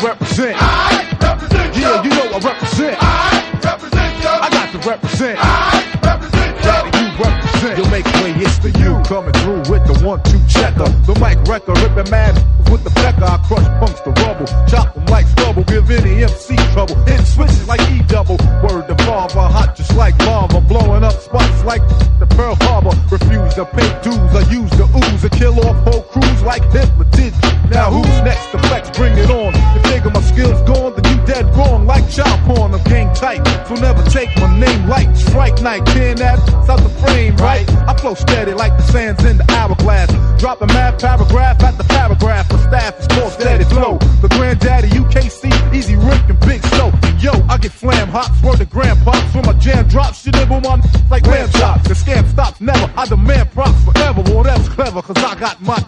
represent. I represent you. Yeah, you know I represent. I represent you. I got to represent. I represent you. Daddy, you represent. You'll make way, it's the you coming through with the 1-2 checker. The mic wrecker, ripping man with the pecker. I crush punks to rubble, chop them like stubble, give any MC trouble. Hit switches like E-double. Word to father, hot just like lava, blowing up spots like the Pearl Harbor. Refuse to pay dues, I use the ooze to kill off whole crews like Hitler did. Now who's next to flex? Bring it on. You figure my skills gone, then you dead wrong like child porn. I'm gang tight, so never take my name light. Strike night, can that out the frame, right? I flow steady like the sands in the hourglass. Dropping mad paragraph at the paragraph. My staff is more steady flow. The granddaddy UKC, easy Rick and Big Snow. Yo, I get flam hops, word to grandpops. When my jam drops, you nibble on like lamb chops. The scam stops never, I demand props forever. Whatever's clever, cause I got my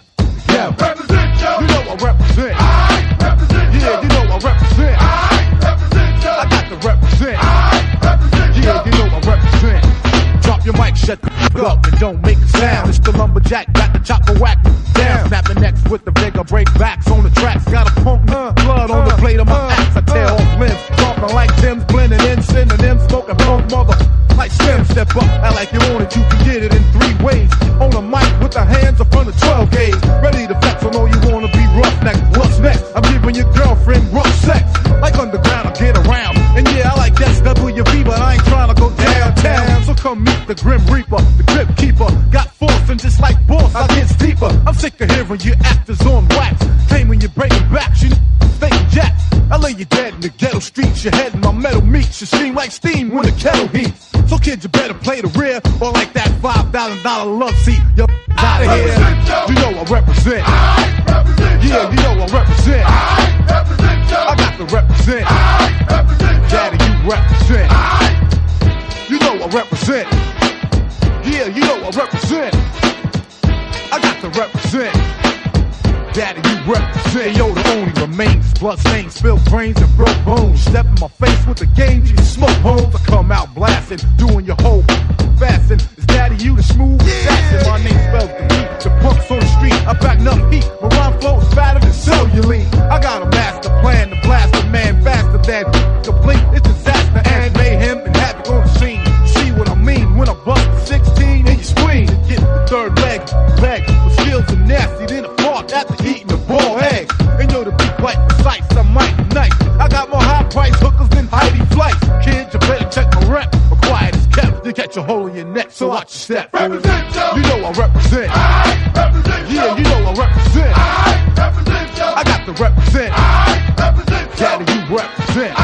yeah. Represent you. You know I represent. I represent you. Yeah, you know I represent. I represent you. I got to represent. I represent you. Yeah, you know I represent. Drop your mic, shut the f*** up, and don't make a sound. It's the lumberjack, got the chopper whack down. Snap the necks with the vigor, break backs on the tracks. Got a pump blood on the blade of my axe. I tear off limbs, dropping like Tim's, blending in synonyms, smoking punk mother. Like Slim, step up, act like you want it, you can get it in 3 ways. On a mic with the hands up on the 12 gauge. Ready to flex, I know you wanna be roughneck. What's next? I'm giving your girlfriend rough sex. Like underground, I get around. And yeah, I like SWV, but I ain't trying to go downtown. So come meet the Grim Reaper, the Grip Keeper. Got force and just like boss, I get deeper. I'm sick of hearing you actors on wax. Claim when you're breaking back, you faking jacks. I lay you dead in the ghetto streets. Your head in my metal meat should steam like steam when the kettle heats. So kids, you better play the rear, or like that $5,000 love seat. You're out of here. You know I represent. I represent you. Yeah, you know I represent. I represent you. I got to represent. I represent you. Daddy, you represent. You know I represent. Yeah, you know I represent. I got to represent. Daddy, you represent. Yo, the only remains blood stains, spilled brains and broke bones. Step in my face with the game, you smoke holes. I come out blasting, doing your whole fasting. Is Daddy you the smooth assassin? My name spells the beat, the punks on the street. I back up heat, my rhyme flow is fatter than cellulite. I got a master plan to blast a man faster than complete. It's disaster and mayhem and havoc on the scene. See what I mean when I bust the 16 in your spleen and get the third leg with skills and nasty, then a fart after eating a ball egg. And yo, to be quite precise, I'm mighty nice. I got more high price hookers than Heidi Flights. Kids, you better check my rep. My quiet is kept. You catch a hole in your neck, so watch your step. Represent you. You know I represent. I represent you. Yeah, you know I represent. I represent you. I got to represent. I represent you. Daddy, you represent.